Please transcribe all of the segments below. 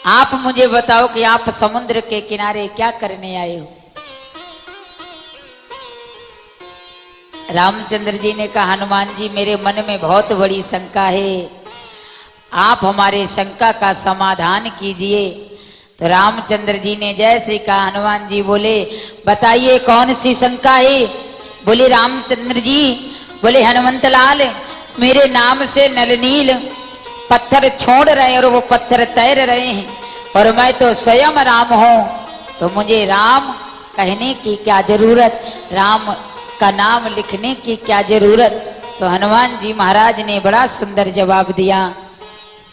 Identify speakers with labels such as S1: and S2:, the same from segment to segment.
S1: आप मुझे बताओ कि आप समुद्र के किनारे क्या करने आए हो। रामचंद्र जी ने कहा, हनुमान जी मेरे मन में बहुत बड़ी शंका है, आप हमारे शंका का समाधान कीजिए। तो रामचंद्र जी ने जैसे कहा, हनुमान जी बोले बताइए कौन सी शंका है। बोले रामचंद्र जी, बोले हनुमंत लाल मेरे नाम से नलनील पत्थर छोड़ रहे हैं और वो पत्थर तैर रहे हैं और मैं तो स्वयं राम हूं, तो मुझे राम कहने की क्या जरूरत, राम का नाम लिखने की क्या जरूरत। तो हनुमान जी महाराज ने बड़ा सुंदर जवाब दिया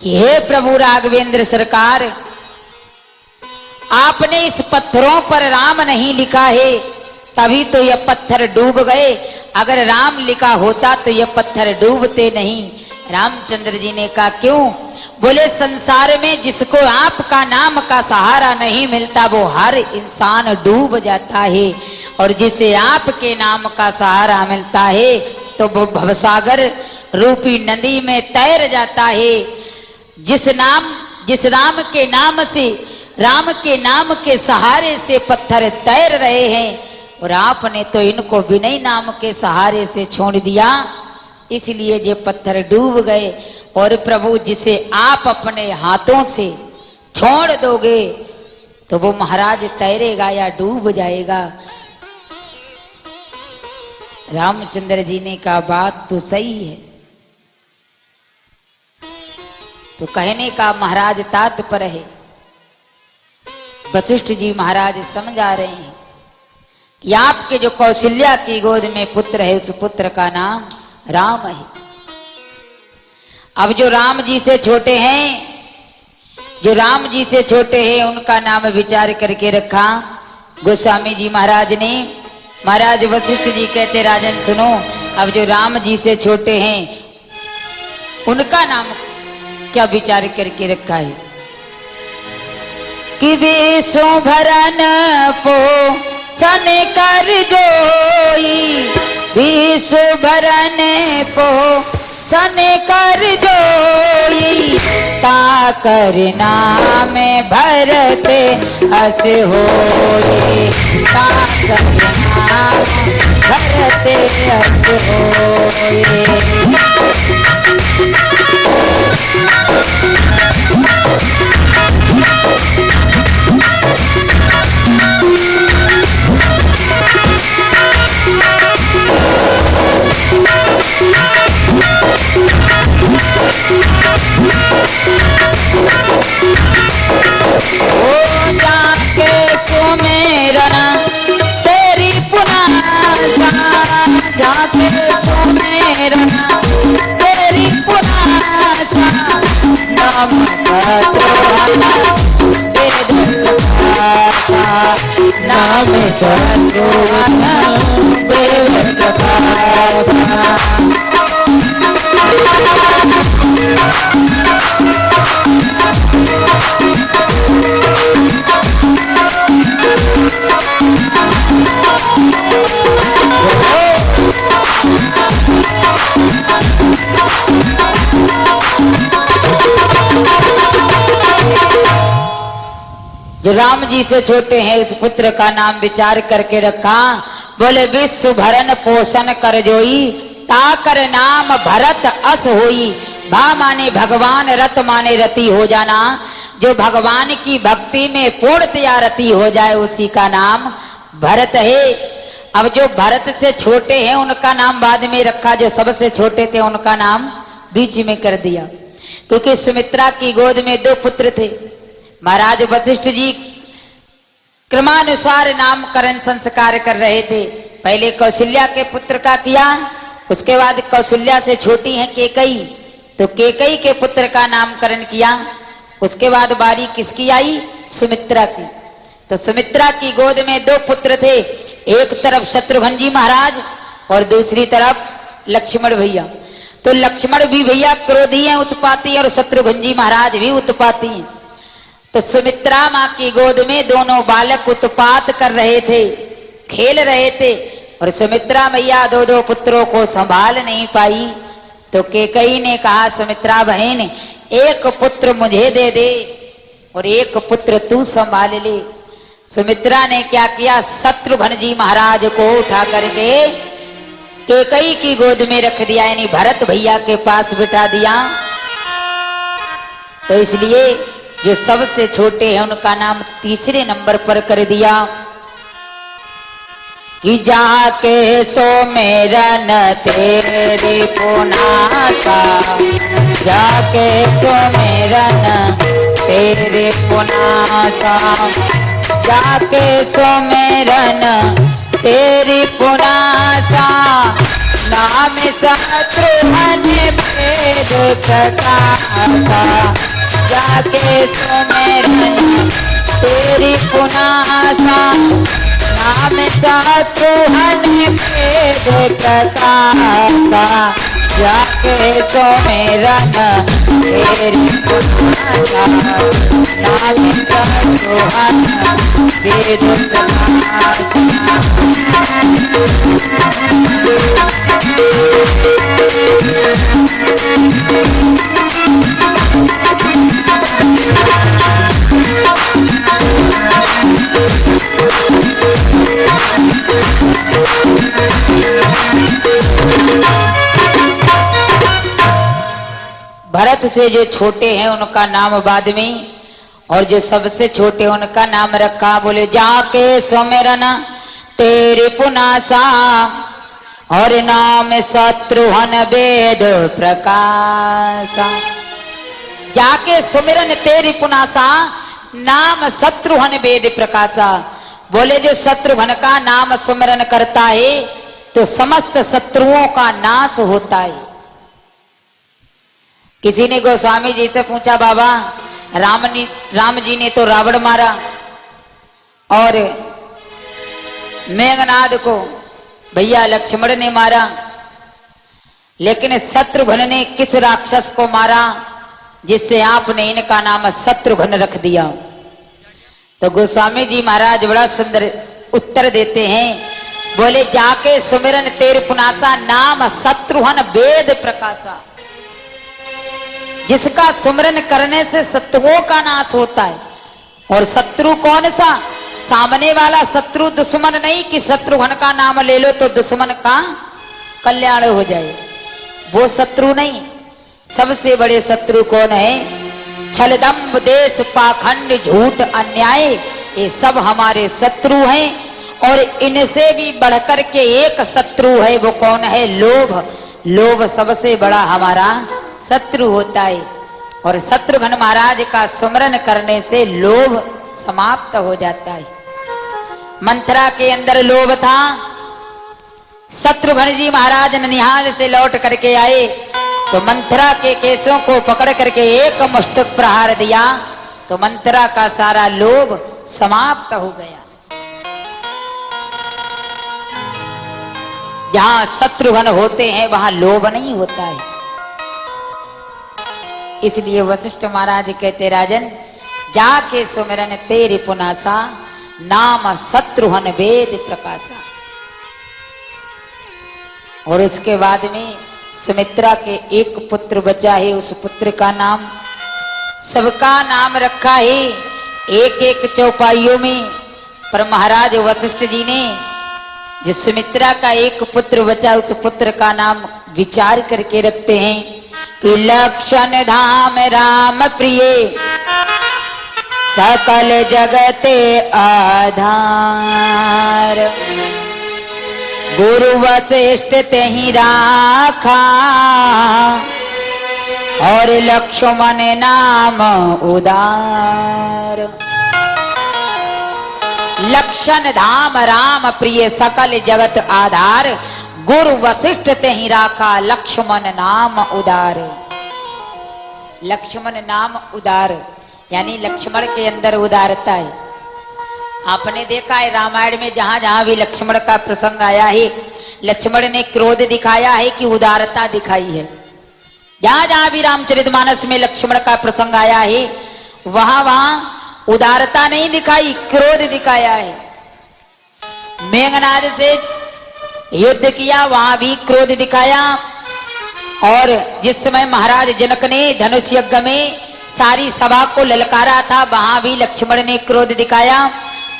S1: कि हे प्रभु राघवेंद्र सरकार, आपने इस पत्थरों पर राम नहीं लिखा है तभी तो यह पत्थर डूब गए, अगर राम लिखा होता तो यह पत्थर डूबते नहीं। रामचंद्र जी ने कहा क्यों। बोले संसार में जिसको आपका नाम का सहारा नहीं मिलता वो हर इंसान डूब जाता है, और जिसे आपके नाम का सहारा मिलता है तो वो भवसागर रूपी नदी में तैर जाता है। जिस राम के नाम से, राम के नाम के सहारे से पत्थर तैर रहे हैं और आपने तो इनको विनय नाम के सहारे से छोड़ दिया, इसलिए ये पत्थर डूब गए। और प्रभु जिसे आप अपने हाथों से छोड़ दोगे तो वो महाराज तैरेगा या डूब जाएगा। रामचंद्र जी ने कहा बात तो सही है। तो कहने का महाराज तात्पर्य है, वशिष्ठ जी महाराज समझा रहे हैं कि आपके जो कौशल्या की गोद में पुत्र है उस पुत्र का नाम राम है। अब जो राम जी से छोटे हैं, जो राम जी से छोटे हैं उनका नाम विचार करके रखा गोस्वामी जी महाराज ने। महाराज वशिष्ठ जी कहते राजन सुनो, अब जो राम जी से छोटे हैं उनका नाम क्या विचार करके रखा है कि विष्णु भरन पो सन कर जोई, विष्णु भरन पो सन कर जोई, ता कर नाम भरत अस होई, ता कर नाम भरत अस होई। सुमेरना तेरी पुनासा, जाके सुमेरना तेरी पुनासा, नाम कतोहना वेद कथा, नाम कतोहना वेद कथा। जो राम जी से छोटे हैं उस पुत्र का नाम विचार करके रखा। बोले विश्व भरन पोषण कर जोई, ताकर नाम भरत अस होई। भा माने भगवान, रत माने रति हो जाना। जो भगवान की भक्ति में पूर्णतया रति हो जाए उसी का नाम भरत है। अब जो भरत से छोटे हैं उनका नाम बाद में रखा, जो सबसे छोटे थे उनका नाम बीच में कर दिया, क्योंकि सुमित्रा की गोद में 2 पुत्र थे। महाराज वशिष्ठ जी क्रमानुसार नामकरण संस्कार कर रहे थे। पहले कौशल्या के पुत्र का किया, उसके बाद कौशल्या से छोटी है केकई, तो केकई के पुत्र का नामकरण किया। उसके बाद बारी किसकी आई? सुमित्रा की। तो सुमित्रा की गोद में 2 पुत्र थे, एक तरफ शत्रुघ्न जी महाराज और दूसरी तरफ लक्ष्मण भैया। तो लक्ष्मण भी भैया क्रोधी हैं, उत्पाती हैं, और शत्रुघ्न जी महाराज भी उत्पाती हैं। तो सुमित्रा माँ की गोद में दोनों बालक उत्पात कर रहे थे, खेल रहे थे, और सुमित्रा मैया 2 पुत्रों को संभाल नहीं पाई। तो केकई ने कहा सुमित्रा बहन एक पुत्र मुझे दे दे, और एक पुत्र तू संभाल ले। सुमित्रा ने क्या किया, शत्रुघ्न जी महाराज को उठा करके कैकेयी की गोद में रख दिया, यानी भरत भैया के पास बिठा दिया। तो इसलिए जो सबसे छोटे हैं उनका नाम तीसरे नंबर पर कर दिया कि जाके सुमिरन तेरी पुनासा, जाके सुमिरन तेरे पुनासा, जाके सुमिरन तेरी पुनासा, नाम शत्रुघ्न भेद प्रकाशा, जाके सुमिरन तेरी पुनासा, नाम शत्रुघ्न भेद प्रकाशा, जाके सुमिरन तेरी पुनासा, नाम शत्रुघ्न भेद प्रकाशा। भरत से जो छोटे हैं उनका नाम बाद में, और जो सबसे छोटे उनका नाम रखा, बोले जाके सुमिरन तेरी पुनासा, और नाम शत्रुघ्न वेद प्रकाशा। जाके सुमिरन तेरी पुनासा, नाम शत्रुघ्न वेद प्रकाशा। बोले जो शत्रुघ्न का नाम सुमिरन करता है तो समस्त शत्रुओं का नाश होता है। किसी ने गोस्वामी जी से पूछा, बाबा राम जी ने तो रावण मारा और मेघनाद को भैया लक्ष्मण ने मारा, लेकिन शत्रुघ्न ने किस राक्षस को मारा जिससे आपने इनका नाम शत्रुघ्न रख दिया? तो गोस्वामी जी महाराज बड़ा सुंदर उत्तर देते हैं, बोले जाके सुमिरन तेरे पुनासा, नाम शत्रुघ्न वेद प्रकाशा। जिसका सुमिरन करने से शत्रुओं का नाश होता है। और शत्रु कौन सा? सामने वाला शत्रु, दुश्मन नहीं कि शत्रुघ्न का नाम ले लो तो दुश्मन का कल्याण हो जाए, वो शत्रु नहीं। सबसे बड़े शत्रु कौन है? छल दंभ देश पाखंड झूठ अन्याय, ये सब हमारे शत्रु हैं। और इनसे भी बढ़कर के एक शत्रु है, वो कौन है? लोभ। लोभ सबसे बड़ा हमारा शत्रु होता है। और शत्रुघ्न महाराज का सुमरन करने से लोभ समाप्त हो जाता है। मंथरा के अंदर लोभ था। शत्रुघ्न जी महाराज ननिहाल से लौट करके आए तो मंथरा के केसों को पकड़ करके एक मुष्टक प्रहार दिया तो मंथरा का सारा लोभ समाप्त हो गया। जहां शत्रुघ्न होते हैं वहां लोभ नहीं होता है। इसलिए वशिष्ठ महाराज कहते, राजन जाके सुमिरन तेरे पुनासा, नाम शत्रुघ्न वेद प्रकाशा। और उसके बाद में सुमित्रा के एक पुत्र बचा है, उस पुत्र का नाम, सबका नाम रखा है एक एक चौपाइयों में। पर महाराज वशिष्ठ जी ने जिस सुमित्रा का एक पुत्र बचा उस पुत्र का नाम विचार करके रखते हैं कि लक्षण धाम राम प्रिय, सकल जगते आधार, गुरु वशिष्ठ तेहि राखा, और लक्ष्मण नाम उदार। लक्षण धाम राम प्रिय, सकल जगत आधार, गुरु वशिष्ठ तेहि राखा, लक्ष्मण नाम उदार। लक्ष्मण नाम उदार यानी लक्ष्मण के अंदर उदारता है। आपने देखा है रामायण में जहां जहां भी लक्ष्मण का प्रसंग आया है, लक्ष्मण ने क्रोध दिखाया है कि उदारता दिखाई है। जहां जहां भी रामचरितमानस में लक्ष्मण का प्रसंग आया है वहां वहां उदारता नहीं दिखाई, क्रोध दिखाया है। मेघनाद से युद्ध किया वहां भी क्रोध दिखाया। और जिस समय महाराज जनक ने धनुष यज्ञ में सारी सभा को ललकारा था, वहां भी लक्ष्मण ने क्रोध दिखाया।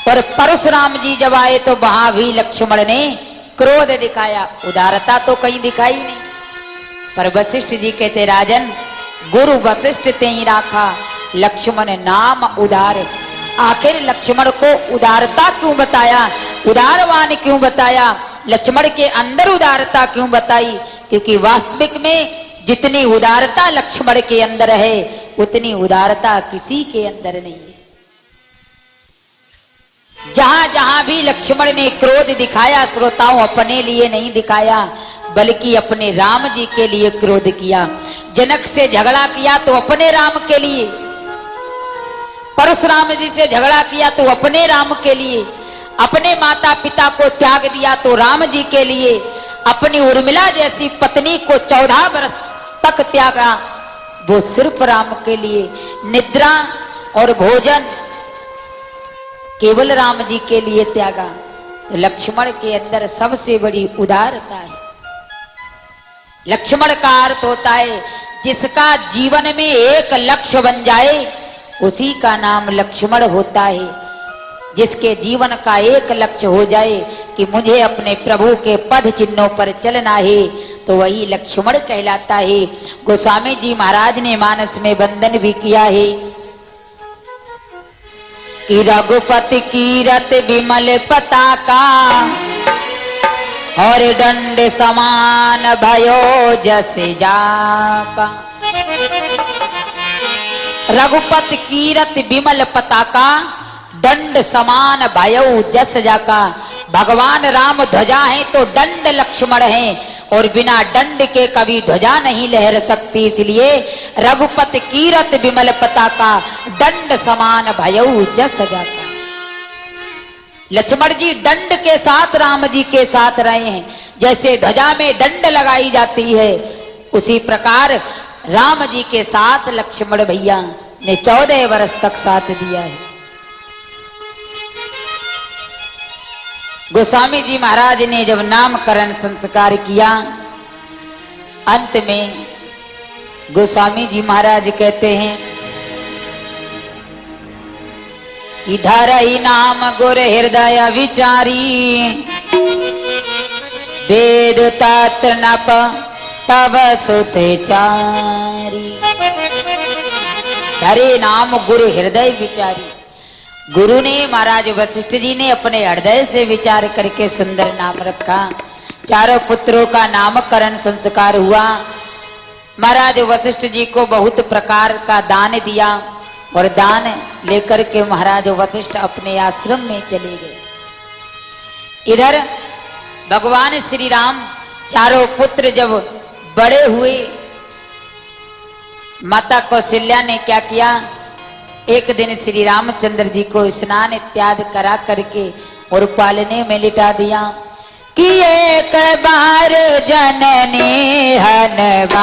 S1: और परशुराम जी जब आए तो वहां भी लक्ष्मण ने क्रोध दिखाया, उदारता तो कहीं दिखाई नहीं। पर वशिष्ठ जी कहते, राजन गुरु वशिष्ठ ते ही राखा, लक्ष्मण नाम उदार। आखिर लक्ष्मण को उदारता क्यों बताया, उदारवान क्यों बताया, लक्ष्मण के अंदर उदारता क्यों बताई? क्योंकि वास्तविक में जितनी उदारता लक्ष्मण के अंदर है उतनी उदारता किसी के अंदर नहीं है। जहां जहां भी लक्ष्मण ने क्रोध दिखाया, श्रोताओं, अपने लिए नहीं दिखाया बल्कि अपने राम जी के लिए क्रोध किया। जनक से झगड़ा किया तो अपने राम के लिए, परशुराम जी से झगड़ा किया तो अपने राम के लिए, अपने माता पिता को त्याग दिया तो राम जी के लिए, अपनी उर्मिला जैसी पत्नी को 14 वर्ष तक त्यागा, वो सिर्फ राम के लिए। निद्रा और भोजन केवल राम जी के लिए त्यागा। तो लक्ष्मण के अंदर सबसे बड़ी उदारता है। लक्ष्मण का अर्थ होता है जिसका जीवन में एक लक्ष्य बन जाए उसी का नाम लक्ष्मण होता है। जिसके जीवन का एक लक्ष्य हो जाए कि मुझे अपने प्रभु के पद चिन्हों पर चलना है तो वही लक्ष्मण कहलाता है। गोस्वामी जी महाराज ने मानस में वंदन भी किया है कि रघुपति कीरत विमल पताका और दंड समान भयो जस जाका। रघुपति कीरत विमल पताका दंड समान भयो जस जाका। भगवान राम ध्वजा है तो दंड लक्ष्मण है और बिना दंड के कभी ध्वजा नहीं लहर सकती। इसलिए रघुपति कीरत विमल पताका दंड समान भयो जस जाका। लक्ष्मण जी दंड के साथ राम जी के साथ रहे हैं। जैसे ध्वजा में दंड लगाई जाती है उसी प्रकार राम जी के साथ लक्ष्मण भैया ने 14 वर्ष तक साथ दिया है। गोस्वामी जी महाराज ने जब नामकरण संस्कार किया, अंत में गोस्वामी जी महाराज कहते हैं कि धरहि नाम गुर हृदय विचारी वेद तत् नप तब सुते चारी। धरे नाम गुरु हृदय विचारी। गुरु ने महाराज वशिष्ठ जी ने अपने हृदय से विचार करके सुंदर नाम रखा। चारों पुत्रों का नामकरण संस्कार हुआ। महाराज वशिष्ठ जी को बहुत प्रकार का दान दिया और दान लेकर के महाराज वशिष्ठ अपने आश्रम में चले गए। इधर भगवान श्री राम चारों पुत्र जब बड़े हुए, माता कौशल्या ने क्या किया, एक दिन श्री रामचंद्र जी को स्नान इत्यादि करा करके और पालने में लिटा दिया कि एक बार जननी हनवाए,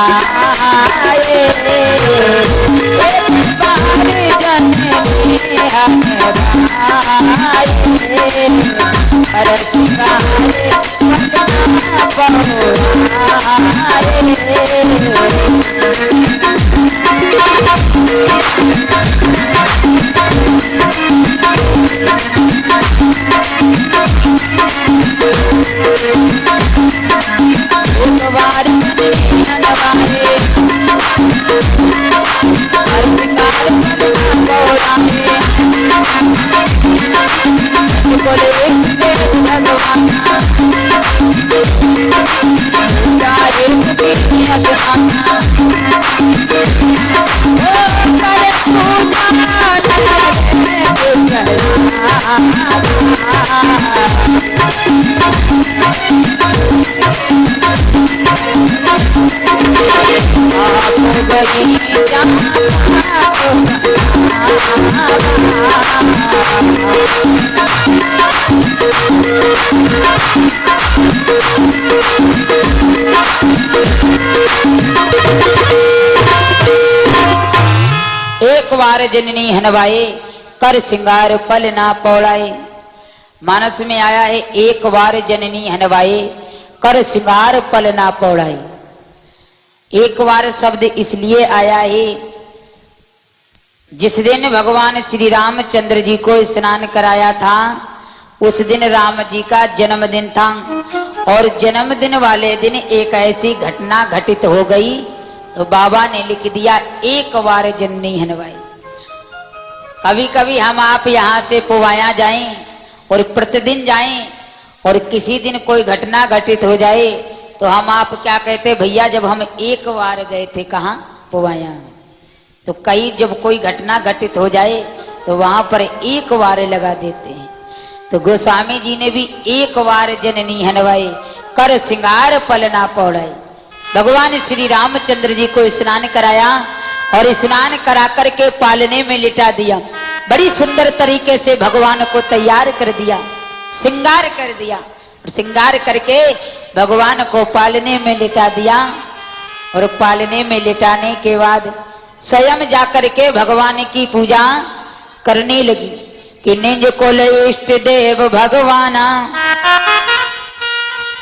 S1: एक बार जननी हनवाए, एक बार जननी हनवाए कर सिंगार पल ना पौड़ाए। मानस में आया है एक बार जननी हनवाए कर सिंगार पल ना पौड़ाए। एक बार शब्द इसलिए आया है जिस दिन भगवान श्री रामचंद्र जी को स्नान कराया था उस दिन राम जी का जन्मदिन था। और जन्मदिन वाले दिन एक ऐसी घटना घटित हो गई तो बाबा ने लिख दिया, एक बार जननी हनवाई। कभी कभी हम आप यहाँ से पुवाया जाएं और प्रतिदिन जाएं और किसी दिन कोई घटना घटित हो जाए तो हम आप क्या कहते, भैया जब हम एक बार गए थे कहाँ पुवाया, तो कई जब कोई घटना घटित हो जाए तो वहां पर एक बार लगा देते हैं। तो गोस्वामी जी ने भी एक बार जननी हनवाई कर सिंगार पलना पौड़ाई। भगवान श्री रामचंद्र जी को स्नान कराया और स्नान करा करके पालने में लिटा दिया। बड़ी सुंदर तरीके से भगवान को तैयार कर दिया, सिंगार कर दिया। और सिंगार करके भगवान को पालने में लिटा दिया। और पालने में लिटाने के बाद स्वयं जाकर के भगवान की पूजा करने लगी कि निज कुल इष्ट देव भगवाना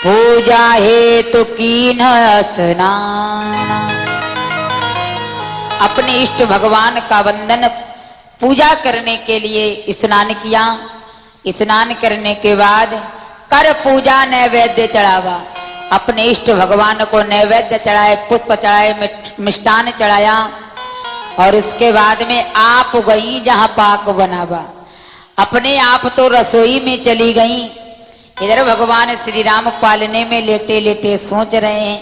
S1: पूजा हेतु कीन स्नाना। अपने इष्ट भगवान का वंदन पूजा करने के लिए स्नान किया। स्नान करने के बाद कर पूजा नैवेद्य चढ़ावा। अपने इष्ट भगवान को नैवेद्य चढ़ाए, पुष्प चढ़ाए, मिष्टान चढ़ाया। और उसके बाद में आप गई जहां पाक बनावा। अपने आप तो रसोई में चली गई। इधर भगवान श्री राम पालने में लेटे लेटे सोच रहे हैं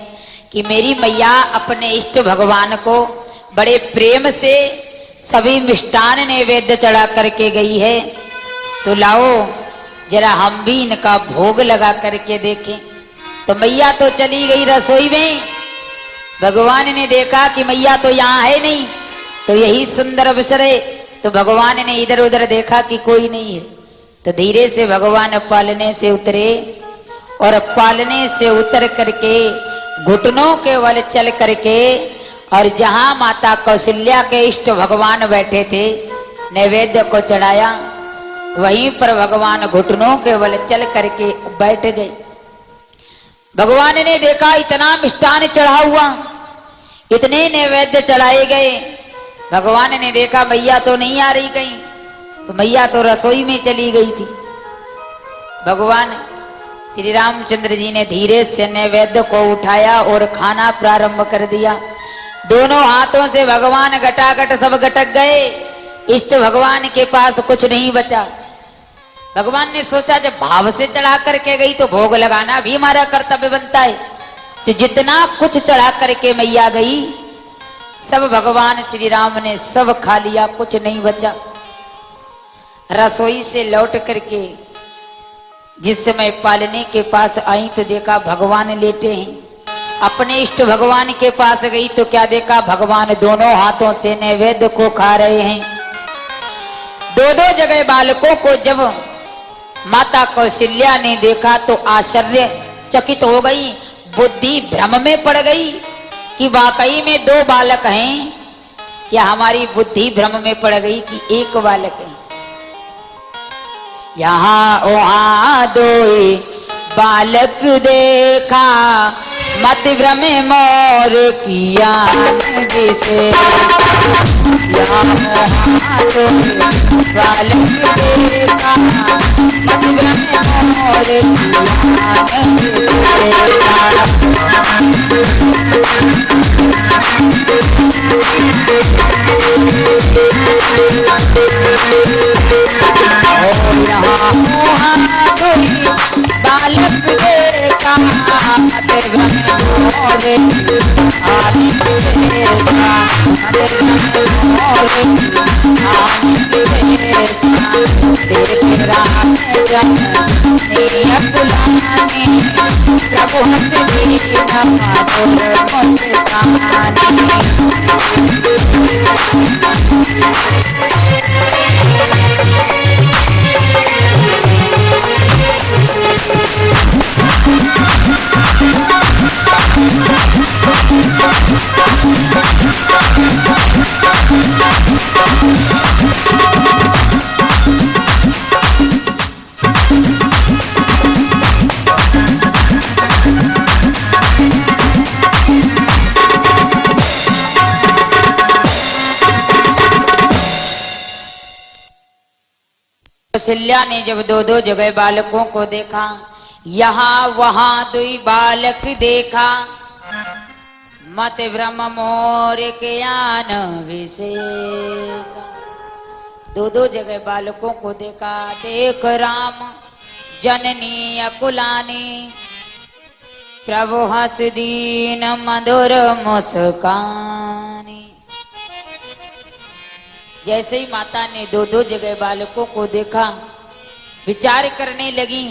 S1: कि मेरी मैया अपने इष्ट भगवान को बड़े प्रेम से सभी मिष्टान नैवेद्य चढ़ा करके गई है, तो लाओ जरा हम भी इनका भोग लगा करके देखें। तो मैया तो चली गई रसोई में। भगवान ने देखा कि मैया तो यहाँ है नहीं, तो यही सुंदर अवसर है। तो भगवान ने इधर उधर देखा कि कोई नहीं है, तो धीरे से भगवान पालने से उतरे और पालने से उतर करके घुटनों के बल चल करके और जहां माता कौशल्या के इष्ट भगवान बैठे थे नैवेद्य को चढ़ाया, वहीं पर भगवान घुटनों के बल चल करके बैठ गए। भगवान ने देखा इतना मिष्टान चढ़ा हुआ, इतने नैवेद्य चढ़ाए गए। भगवान ने देखा मैया तो नहीं आ रही कहीं, तो मैया तो रसोई में चली गई थी। भगवान श्री रामचंद्र जी ने धीरे से नैवेद्य को उठाया और खाना प्रारंभ कर दिया। दोनों हाथों से भगवान गटागट सब गटक गए। इष्ट भगवान के पास कुछ नहीं बचा। भगवान ने सोचा जब भाव से चढ़ा करके गई तो भोग लगाना भी हमारा कर्तव्य बनता है। तो जितना कुछ चढ़ा करके मैया गई सब भगवान श्री राम ने सब खा लिया, कुछ नहीं बचा। रसोई से लौट करके जिस समय पालने के पास आई तो देखा भगवान लेटे हैं। अपने इष्ट भगवान के पास गई तो क्या देखा, भगवान दोनों हाथों से नैवेद्य को खा रहे हैं। दो दो जगह बालकों को जब माता कौशल्या ने देखा तो आश्चर्य चकित हो गई, बुद्धि भ्रम में पड़ गई कि वाकई में दो बालक हैं। क्या हमारी बुद्धि भ्रम में पड़ गई कि एक बालक है? यहाँ वहाँ दो बालक देखा, मत भ्रम मोर किया जिसे। यहाँ वहाँ दो बालक देखा, मत भ्रम मोर किया बालक देखा, मोरे आदि देखा, देख रहा जब बुलाने प्रभु कौशल्या ने जब दो दो जगह बालकों को देखा, यहाँ वहां दुई बालक देखा, मत भ्रम मोर ज्ञान विशेष। दो दो जगह बालकों को देखा, देख राम जननी अकुलानी, प्रभु हंस दीन मधुर मुस्कानी। जैसे ही माता ने दो दो जगह बालकों को देखा, विचार करने लगी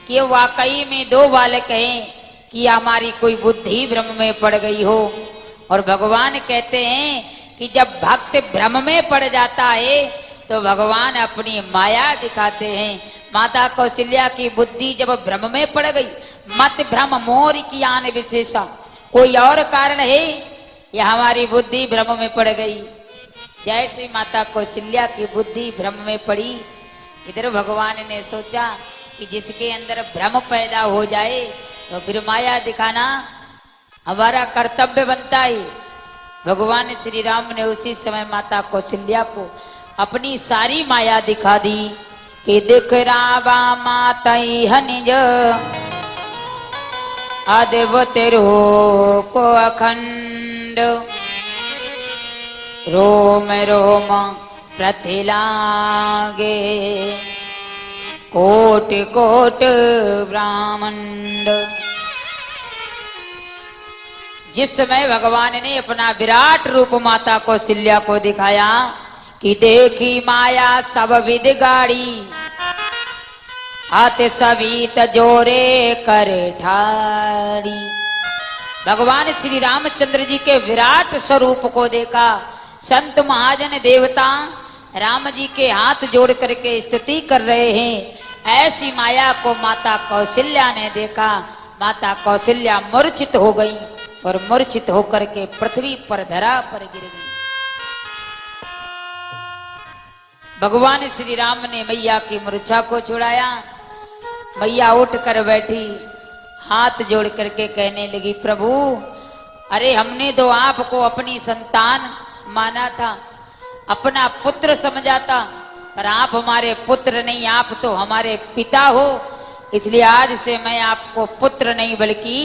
S1: कि वाकई में दो बालक हैं कि हमारी कोई बुद्धि भ्रम में पड़ गई हो। और भगवान कहते हैं कि जब भक्त भ्रम में पड़ जाता है तो भगवान अपनी माया दिखाते हैं। माता कौशल्या की बुद्धि जब भ्रम में पड़ गई, मत भ्रम मोर ज्ञान विशेषा, कोई और कारण है या हमारी बुद्धि भ्रम में पड़ गई। जैसे माता कौशल्या की बुद्धि भ्रम में पड़ी, इधर भगवान ने सोचा कि जिसके अंदर भ्रम पैदा हो जाए तो फिर माया दिखाना हमारा कर्तव्य बनता है। भगवान श्री राम ने उसी समय माता कौशल्या को अपनी सारी माया दिखा दी कि दिख रावा माता निज अद्भुत रूप अखंड, रोम रोम प्रतिलागे कोट कोट ब्राह्मंड। जिस समय भगवान ने अपना विराट रूप माता कौशल्या को दिखाया कि देखी माया सब विध गाड़ी, आते सभी तजोरे कर ठाड़ी। भगवान श्री रामचंद्र जी के विराट स्वरूप को देखा। संत महाजन देवता राम जी के हाथ जोड़ करके स्तुति कर रहे हैं। ऐसी माया को माता कौशल्या ने देखा। माता कौशल्या मूर्छित हो गई और मूर्छित होकर के पृथ्वी पर धरा पर गिर गई। भगवान श्री राम ने मैया की मूर्छा को छुड़ाया। मैया उठ कर बैठी, हाथ जोड़ करके कहने लगी, प्रभु अरे हमने तो आपको अपनी संतान माना था, अपना पुत्र समझा था, पर आप हमारे पुत्र नहीं, आप तो हमारे पिता हो। इसलिए आज से मैं आपको पुत्र नहीं बल्कि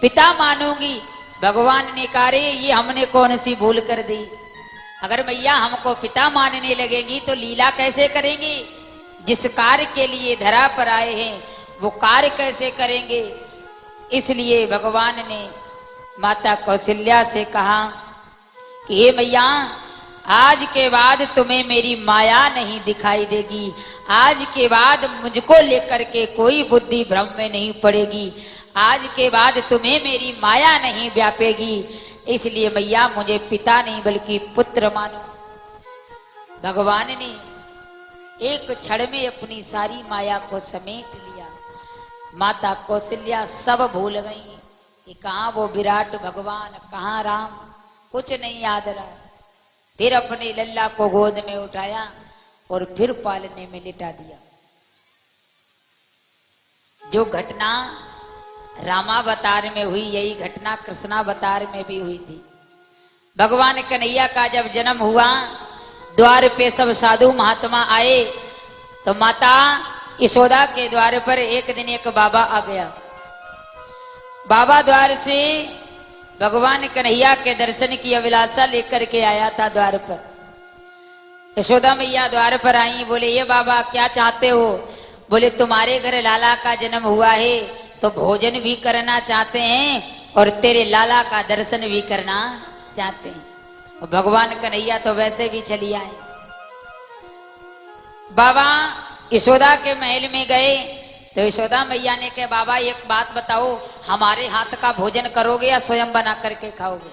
S1: पिता मानूंगी। भगवान ने कहा रे ये हमने कौन सी भूल कर दी। अगर मैया हमको पिता मानने लगेंगी तो लीला कैसे करेंगे। जिस कार्य के लिए धरा पर आए हैं वो कार्य कैसे करेंगे। इसलिए भगवान ने माता कौशल्या से कहा कि हे मैया आज के बाद तुम्हें मेरी माया नहीं दिखाई देगी। आज के बाद मुझको लेकर के कोई बुद्धि भ्रम में नहीं पड़ेगी। आज के बाद तुम्हें मेरी माया नहीं व्यापेगी। इसलिए मैया मुझे पिता नहीं बल्कि पुत्र मानो। भगवान ने एक क्षण में अपनी सारी माया को समेट लिया। माता कौशल्या सब भूल गई कि कहाँ वो विराट भगवान, कहाँ राम, कुछ नहीं याद रहा। फिर अपने लल्ला को गोद में उठाया और फिर पालने में लिटा दिया। जो घटना रामावतार में हुई यही घटना कृष्णावतार में भी हुई थी। भगवान कन्हैया का जब जन्म हुआ, द्वार पे सब साधु महात्मा आए तो माता यशोदा के द्वार पर एक दिन एक बाबा आ गया। बाबा द्वार से भगवान कन्हैया के दर्शन की अभिलाषा लेकर के आया था द्वार पर। यशोदा मैया द्वार पर आई, बोले ये बाबा क्या चाहते हो। बोले तुम्हारे घर लाला का जन्म हुआ है तो भोजन भी करना चाहते हैं और तेरे लाला का दर्शन भी करना चाहते हैं। और भगवान कन्हैया तो वैसे भी चली आए। बाबा यशोदा के महल में गए तो यशोदा मैया ने कहा बाबा एक बात बताओ, हमारे हाथ का भोजन करोगे या स्वयं बना करके खाओगे।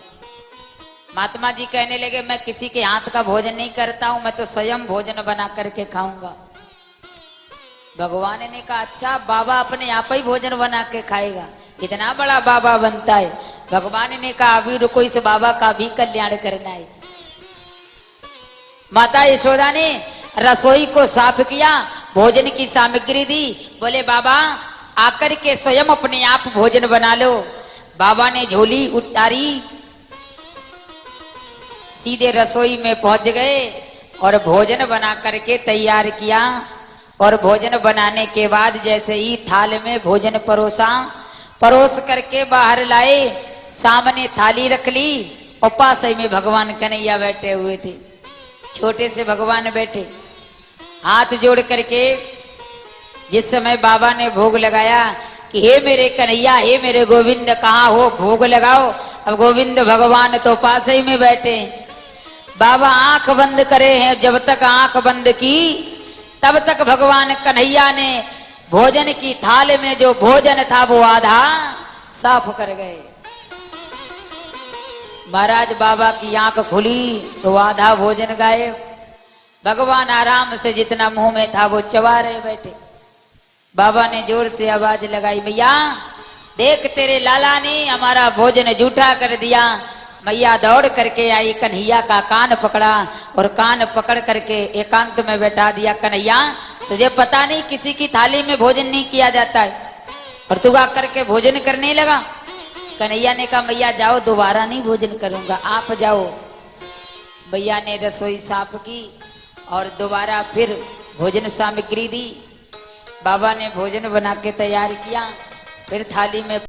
S1: महात्मा जी कहने लगे मैं किसी के हाथ का भोजन नहीं करता हूं, मैं तो स्वयं भोजन बना करके खाऊंगा। भगवान ने कहा अच्छा बाबा अपने आप ही भोजन बना के खाएगा, इतना बड़ा बाबा बनता है। भगवान ने कहा अभी रुको, इस बाबा का भी कल्याण करना है। माता यशोदा ने रसोई को साफ किया, भोजन की सामग्री दी। बोले बाबा आकर के स्वयं अपने आप भोजन बना लो। बाबा ने झोली उतारी, सीधे रसोई में पहुंच गए और भोजन बना करके तैयार किया। और भोजन बनाने के बाद जैसे ही थाल में भोजन परोस करके बाहर लाए, सामने थाली रख ली और पास ही में भगवान कन्हैया बैठे हुए थे। छोटे से भगवान बैठे, हाथ जोड़ करके जिस समय बाबा ने भोग लगाया कि हे मेरे कन्हैया, हे मेरे गोविंद, कहाँ हो, भोग लगाओ। अब गोविंद भगवान तो पास ही में बैठे। बाबा आंख बंद करे हैं, जब तक आंख बंद की तब तक भगवान कन्हैया ने भोजन की थाल में जो भोजन था वो आधा साफ कर गए। महाराज बाबा की आंख खुली तो आधा भोजन गायब। भगवान आराम से जितना मुंह में था वो चबा रहे बैठे। बाबा ने जोर से आवाज लगाई, मैया देख तेरे लाला ने हमारा भोजन जूठा कर दिया। मैया दौड़ करके आई, कन्हैया का कान पकड़ा और कान पकड़ करके एकांत में बैठा दिया। कन्हैया तुझे पता नहीं किसी की थाली में भोजन नहीं किया जाता है और तू आ करके भोजन करने लगा। कन्हैया ने कहा मैया जाओ, दोबारा नहीं भोजन करूंगा, आप जाओ। भैया ने रसोई साफ की और दोबारा फिर भोजन सामग्री दी। बाबा ने भोजन बना के तैयार किया, फिर थाली में